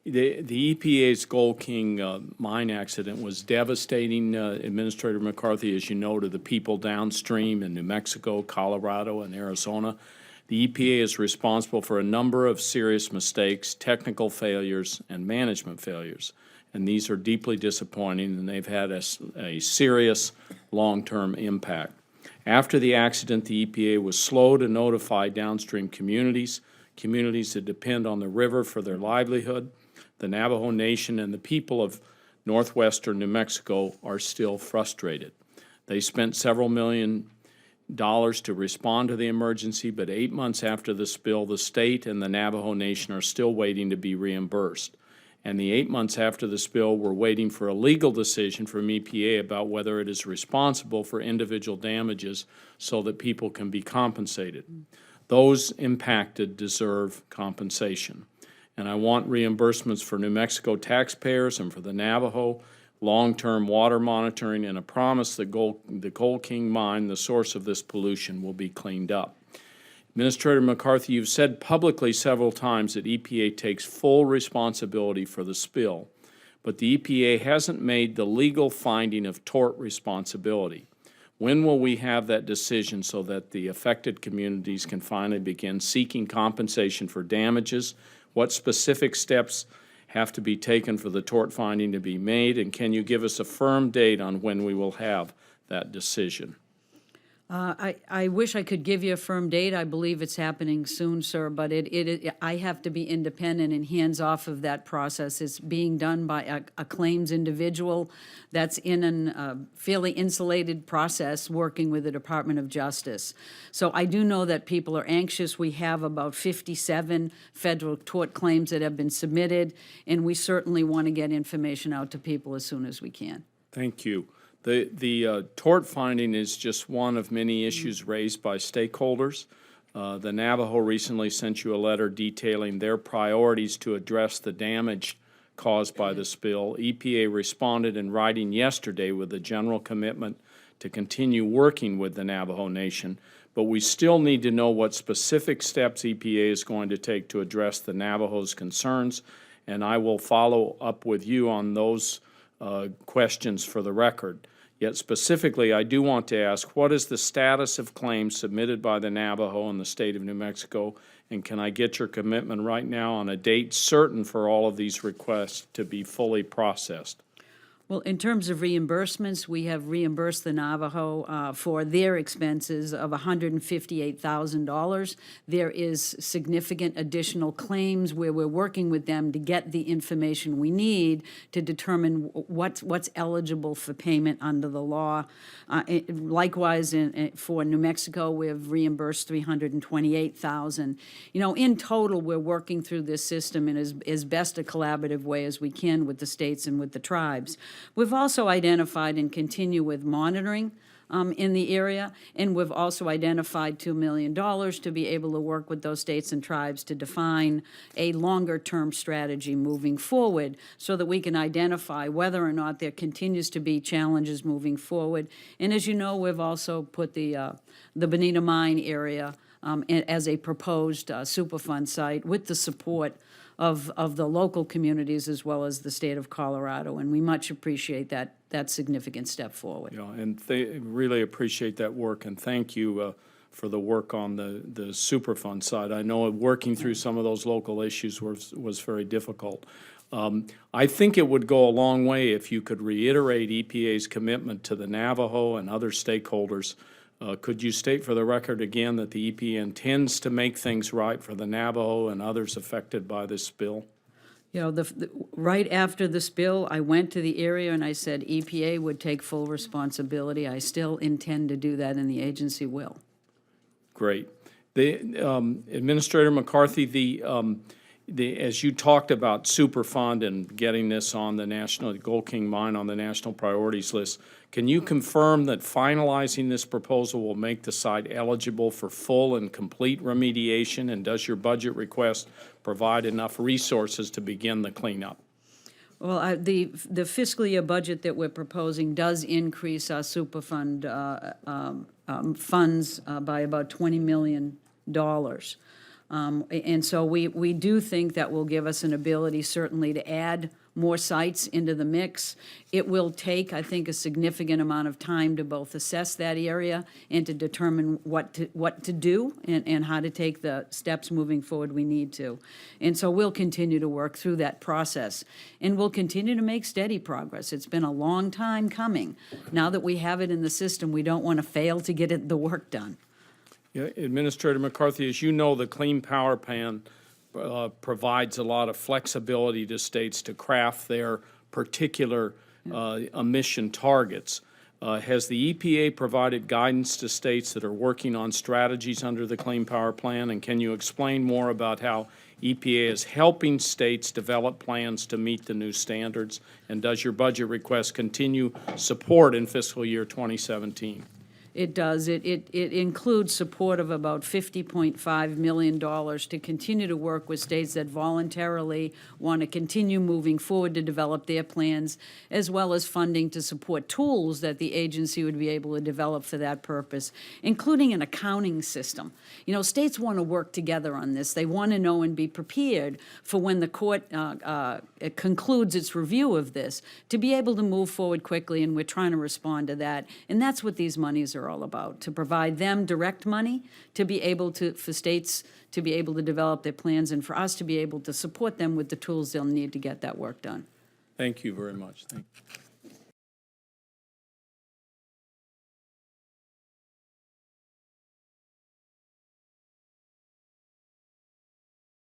The EPA's Gold King mine accident was devastating, Administrator McCarthy, as you know, to the people downstream in New Mexico, Colorado, and Arizona. The EPA is responsible for a number of serious mistakes, technical failures, and management failures. And these are deeply disappointing, and they've had a serious long-term impact. After the accident, the EPA was slow to notify downstream communities that depend on the river for their livelihood. The Navajo Nation and the people of northwestern New Mexico are still frustrated. They spent several $millions to respond to the emergency, but 8 months after the spill, the state and the Navajo Nation are still waiting to be reimbursed. And the 8 months after the spill, we're waiting for a legal decision from EPA about whether it is responsible for individual damages so that people can be compensated. Those impacted deserve compensation. And I want reimbursements for New Mexico taxpayers and for the Navajo, long-term water monitoring, and a promise that the Gold King mine, the source of this pollution, will be cleaned up. Administrator McCarthy, you've said publicly several times that EPA takes full responsibility for the spill, but the EPA hasn't made the legal finding of tort responsibility. When will we have that decision so that the affected communities can finally begin seeking compensation for damages? What specific steps have to be taken for the tort finding to be made? And can you give us a firm date on when we will have that decision? I wish I could give you a firm date. I believe it's happening soon, sir, but I have to be independent and hands off of that process. It's being done by a claims individual that's in a fairly insulated process working with the Department of Justice. So I do know that people are anxious. We have about 57 federal tort claims that have been submitted, and we certainly want to get information out to people as soon as we can. Thank you. The tort finding is just one of many issues raised by stakeholders. The Navajo recently sent you a letter detailing their priorities to address the damage caused by the spill. EPA responded in writing yesterday with a general commitment to continue working with the Navajo Nation, but we still need to know what specific steps EPA is going to take to address the Navajo's concerns, and I will follow up with you on those questions for the record. Yet specifically, I do want to ask, what is the status of claims submitted by the Navajo in the state of New Mexico, and can I get your commitment right now on a date certain for all of these requests to be fully processed? Well, in terms of reimbursements, we have reimbursed the Navajo for their expenses of $158,000. There is significant additional claims where we're working with them to get the information we need to determine what's eligible for payment under the law. Likewise, for New Mexico, we have reimbursed $328,000. You know, in total, we're working through this system in as best a collaborative way as we can with the states and with the tribes. We've also identified and continue with monitoring in the area, and we've also identified $2 million to be able to work with those states and tribes to define a longer-term strategy moving forward so that we can identify whether or not there continues to be challenges moving forward. And as you know, we've also put the Bonita Mine area as a proposed Superfund site with the support of the local communities as well as the state of Colorado, and we much appreciate that significant step forward. Yeah, and really appreciate that work, and thank you for the work on the Superfund side. I know working through some of those local issues was very difficult. I think it would go a long way if you could reiterate EPA's commitment to the Navajo and other stakeholders. Could you state for the record again that the EPA intends to make things right for the Navajo and others affected by this spill? You know, right after the spill, I went to the area and I said EPA would take full responsibility. I still intend to do that, and the agency will. Great. Administrator McCarthy, as you talked about Superfund and getting this on the national Gold King mine on the national priorities list, can you confirm that finalizing this proposal will make the site eligible for full and complete remediation? And does your budget request provide enough resources to begin the cleanup? Well, the fiscal year budget that we're proposing does increase our Superfund funds by about $20 million. And so we do think that will give us an ability certainly to add more sites into the mix. It will take, I think, a significant amount of time to both assess that area and to determine what to do and how to take the steps moving forward we need to. And so we'll continue to work through that process. And we'll continue to make steady progress. It's been a long time coming. Now that we have it in the system, we don't want to fail to get the work done. Yeah, Administrator McCarthy, as you know, the Clean Power Plan provides a lot of flexibility to states to craft their particular emission targets. Has the EPA provided guidance to states that are working on strategies under the Clean Power Plan? And can you explain more about how EPA is helping states develop plans to meet the new standards? And does your budget request continue support in fiscal year 2017? It does. It includes support of about $50.5 million to continue to work with states that voluntarily want to continue moving forward to develop their plans, as well as funding to support tools that the agency would be able to develop for that purpose, including an accounting system. You know, states want to work together on this. They want to know and be prepared for when the court concludes its review of this, to be able to move forward quickly, and we're trying to respond to that. And that's what these monies are all about, to provide them direct money to be able to, for states to be able to develop their plans, and for us to be able to support them with the tools they'll need to get that work done. Thank you very much. Thank you.